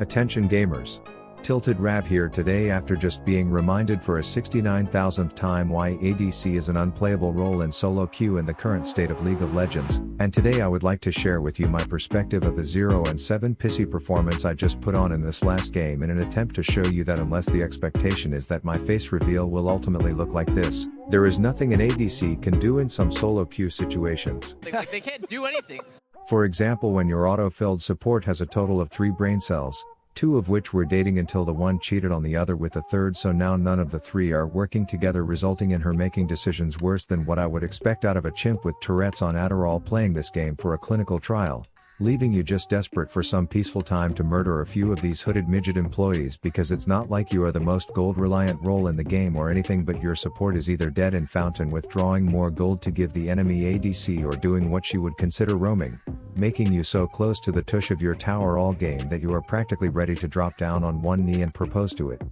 Attention gamers. Tilted Rav here today after just being reminded for a 69,000th time why ADC is an unplayable role in solo queue in the current state of League of Legends, and today I would like to share with you my perspective of the 0-7 pissy performance I just put on in this last game in an attempt to show you that unless the expectation is that my face reveal will ultimately look like this, there is nothing an ADC can do in some solo queue situations. They can't do anything. For example, when your auto-filled support has a total of 3 brain cells, 2 of which were dating until the one cheated on the other with the third, so now none of the 3 are working together, resulting in her making decisions worse than what I would expect out of a chimp with Tourette's on Adderall playing this game for a clinical trial, leaving you just desperate for some peaceful time to murder a few of these hooded midget employees, because it's not like you are the most gold reliant role in the game or anything, but your support is either dead in fountain withdrawing more gold to give the enemy ADC or doing what she would consider roaming, making you so close to the tush of your tower all game that you are practically ready to drop down on one knee and propose to it.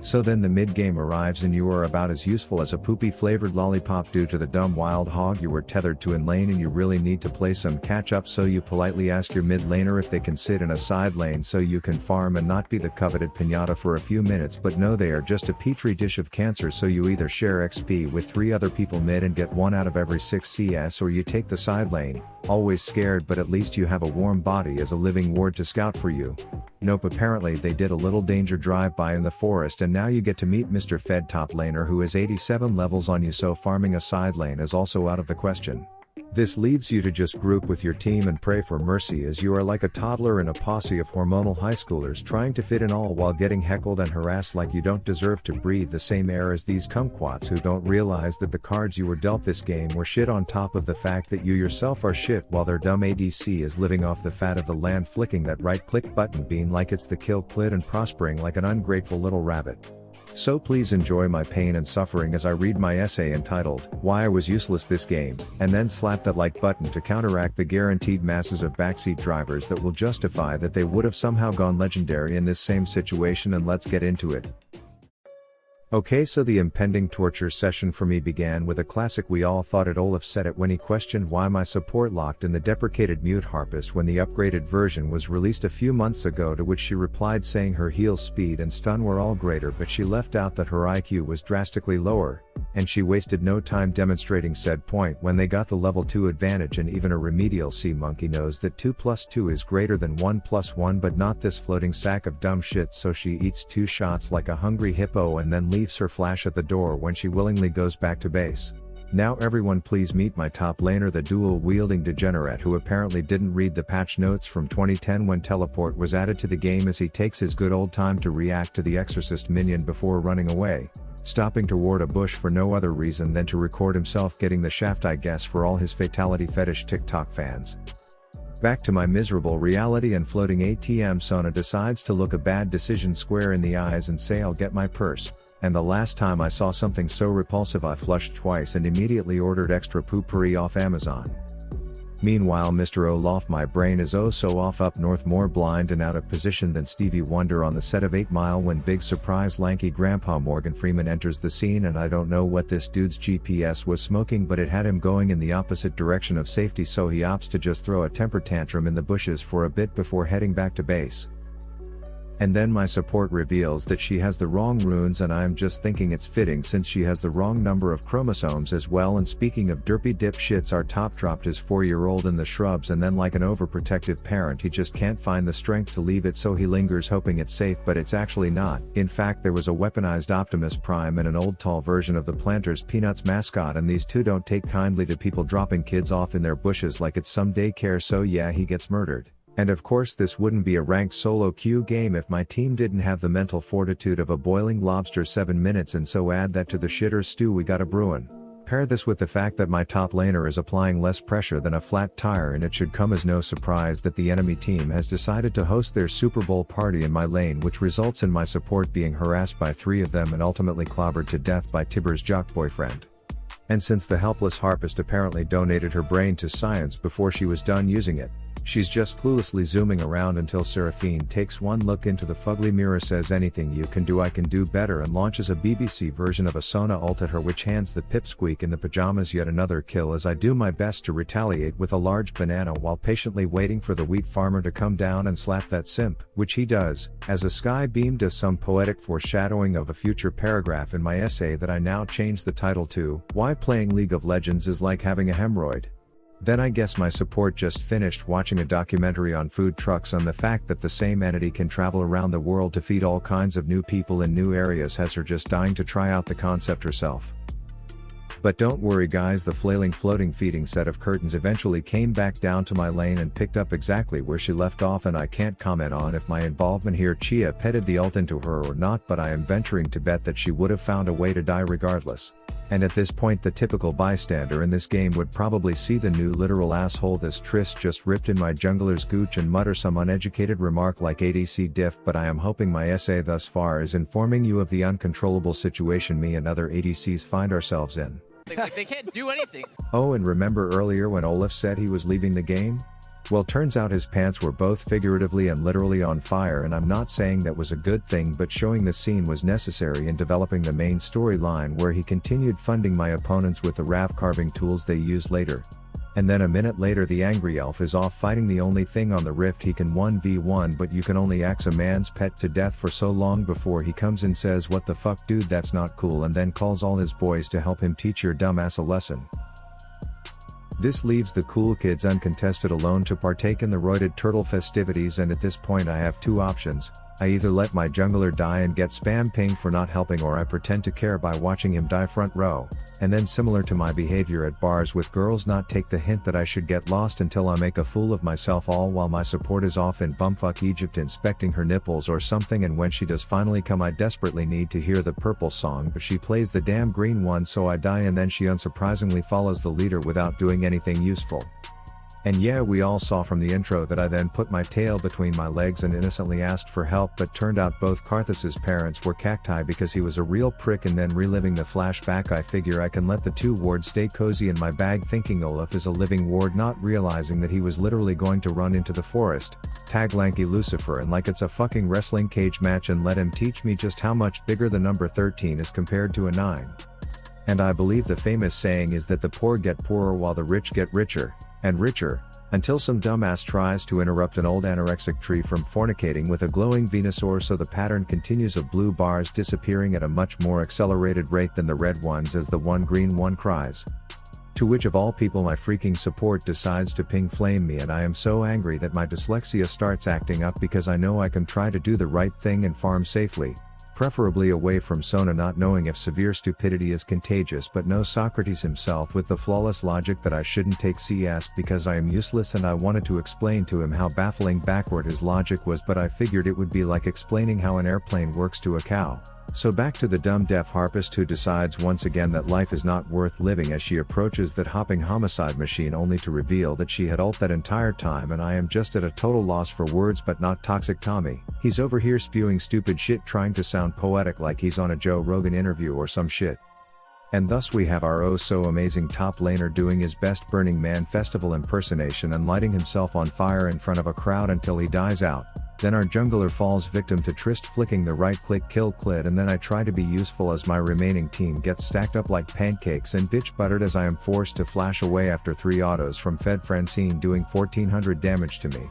So then the mid-game arrives and you are about as useful as a poopy-flavored lollipop due to the dumb wild hog you were tethered to in lane, and you really need to play some catch-up, so you politely ask your mid-laner if they can sit in a side lane so you can farm and not be the coveted piñata for a few minutes, but no, they are just a petri dish of cancer, so you either share XP with 3 other people mid and get 1 out of every 6 CS, or you take the side lane, always scared but at least you have a warm body as a living ward to scout for you. Nope, apparently they did a little danger drive-by in the forest and now you get to meet Mr. Fed top laner who is 87 levels on you, so farming a side lane is also out of the question. This leaves you to just group with your team and pray for mercy, as you are like a toddler in a posse of hormonal high schoolers trying to fit in all while getting heckled and harassed like you don't deserve to breathe the same air as these kumquats who don't realize that the cards you were dealt this game were shit, on top of the fact that you yourself are shit, while their dumb ADC is living off the fat of the land, flicking that right click button bean like it's the kill clit and prospering like an ungrateful little rabbit. So please enjoy my pain and suffering as I read my essay entitled, Why I Was Useless This Game, and then slap that like button to counteract the guaranteed masses of backseat drivers that will justify that they would have somehow gone legendary in this same situation, and let's get into it. Okay, so the impending torture session for me began with a classic "we all thought it." Olaf said it when he questioned why my support locked in the deprecated mute harpist when the upgraded version was released a few months ago, to which she replied saying her heal speed and stun were all greater, but she left out that her IQ was drastically lower, and she wasted no time demonstrating said point when they got the level 2 advantage, and even a remedial sea monkey knows that 2 plus 2 is greater than 1 plus 1, but not this floating sack of dumb shit, so she eats 2 shots like a hungry hippo and then leaves her flash at the door when she willingly goes back to base. Now everyone please meet my top laner, the dual-wielding degenerate who apparently didn't read the patch notes from 2010 when teleport was added to the game, as he takes his good old time to react to the exorcist minion before running away, stopping to ward a bush for no other reason than to record himself getting the shaft, I guess, for all his fatality fetish TikTok fans. Back to my miserable reality, and floating ATM Sona decides to look a bad decision square in the eyes and say I'll get my purse. And the last time I saw something so repulsive I flushed twice and immediately ordered extra poopery off Amazon. Meanwhile Mr. Olaf, my brain is oh so off up north, more blind and out of position than Stevie Wonder on the set of 8 Mile when big surprise lanky grandpa Morgan Freeman enters the scene, and I don't know what this dude's GPS was smoking, but it had him going in the opposite direction of safety, so he opts to just throw a temper tantrum in the bushes for a bit before heading back to base. And then my support reveals that she has the wrong runes, and I'm just thinking it's fitting since she has the wrong number of chromosomes as well. And speaking of derpy dipshits, our top dropped his 4-year-old in the shrubs, and then like an overprotective parent he just can't find the strength to leave it, so he lingers hoping it's safe, but it's actually not. In fact, there was a weaponized Optimus Prime and an old tall version of the Planters Peanuts mascot, and these two don't take kindly to people dropping kids off in their bushes like it's some daycare, so yeah, he gets murdered. And of course this wouldn't be a ranked solo queue game if my team didn't have the mental fortitude of a boiling lobster 7 minutes, and so add that to the shitter stew we got a brewin'. Pair this with the fact that my top laner is applying less pressure than a flat tire, and it should come as no surprise that the enemy team has decided to host their Super Bowl party in my lane, which results in my support being harassed by 3 of them and ultimately clobbered to death by Tiber's jock boyfriend. And since the helpless harpist apparently donated her brain to science before she was done using it, She's just cluelessly zooming around until Seraphine takes one look into the fugly mirror, says anything you can do I can do better, and launches a BBC version of a Sona ult at her, which hands the pipsqueak in the pajamas yet another kill as I do my best to retaliate with a large banana while patiently waiting for the wheat farmer to come down and slap that simp, which he does, as a sky beam does some poetic foreshadowing of a future paragraph in my essay that I now change the title to, Why Playing League of Legends is Like Having a Hemorrhoid. Then I guess my support just finished watching a documentary on food trucks on the fact that the same entity can travel around the world to feed all kinds of new people in new areas, has her just dying to try out the concept herself. But don't worry guys, the flailing floating feeding set of curtains eventually came back down to my lane and picked up exactly where she left off, and I can't comment on if my involvement here Chia petted the ult into her or not, but I am venturing to bet that she would have found a way to die regardless. And at this point the typical bystander in this game would probably see the new literal asshole this Triss just ripped in my jungler's gooch and mutter some uneducated remark like ADC diff, but I am hoping my essay thus far is informing you of the uncontrollable situation me and other ADCs find ourselves in. Like, they can't do anything. Oh, and remember earlier when Olaf said he was leaving the game? Well, turns out his pants were both figuratively and literally on fire, and I'm not saying that was a good thing, but showing the scene was necessary in developing the main storyline where he continued funding my opponents with the rav carving tools they use later. And then a minute later the angry elf is off fighting the only thing on the rift he can 1v1, but you can only axe a man's pet to death for so long before he comes and says what the fuck dude, that's not cool, and then calls all his boys to help him teach your dumbass a lesson. This leaves the cool kids uncontested alone to partake in the roided turtle festivities, and at this point I have two options. I either let my jungler die and get spam pinged for not helping, or I pretend to care by watching him die front row, and then similar to my behavior at bars with girls not take the hint that I should get lost until I make a fool of myself, all while my support is off in bumfuck Egypt inspecting her nipples or something, and when she does finally come I desperately need to hear the purple song, but she plays the damn green one, so I die, and then she unsurprisingly follows the leader without doing anything useful. And yeah, we all saw from the intro that I then put my tail between my legs and innocently asked for help, but turned out both Karthus's parents were cacti because he was a real prick, and then reliving the flashback I figure I can let the two wards stay cozy in my bag, thinking Olaf is a living ward, not realizing that he was literally going to run into the forest, tag lanky Lucifer and like it's a fucking wrestling cage match, and let him teach me just how much bigger the number 13 is compared to a 9. And I believe the famous saying is that the poor get poorer while the rich get richer and richer, until some dumbass tries to interrupt an old anorexic tree from fornicating with a glowing Venusaur, so the pattern continues of blue bars disappearing at a much more accelerated rate than the red ones as the one green one cries. To which of all people my freaking support decides to ping flame me, and I am so angry that my dyslexia starts acting up because I know I can try to do the right thing and farm safely, preferably away from Sona, not knowing if severe stupidity is contagious, but no Socrates himself with the flawless logic that I shouldn't take CS because I am useless, and I wanted to explain to him how baffling backward his logic was, but I figured it would be like explaining how an airplane works to a cow. So back to the dumb deaf harpist who decides once again that life is not worth living as she approaches that hopping homicide machine, only to reveal that she had ult that entire time, and I am just at a total loss for words, but not Toxic Tommy. He's over here spewing stupid shit trying to sound poetic like he's on a Joe Rogan interview or some shit. And thus we have our oh so amazing top laner doing his best Burning Man festival impersonation and lighting himself on fire in front of a crowd until he dies out. Then our jungler falls victim to Trist flicking the right click kill clit, and then I try to be useful as my remaining team gets stacked up like pancakes and bitch buttered as I am forced to flash away after 3 autos from Fed Francine doing 1400 damage to me.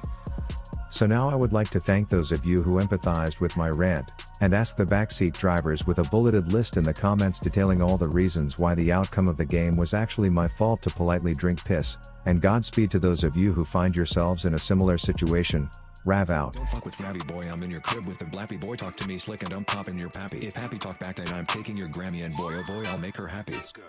So now I would like to thank those of you who empathized with my rant, and ask the backseat drivers with a bulleted list in the comments detailing all the reasons why the outcome of the game was actually my fault to politely drink piss, and Godspeed to those of you who find yourselves in a similar situation. Rav out. Don't fuck with Ravi boy, I'm in your crib with the blappy boy, talk to me slick and I'm popping your pappy. If happy talk back then I'm taking your Grammy, and boy oh boy I'll make her happy. Let's go.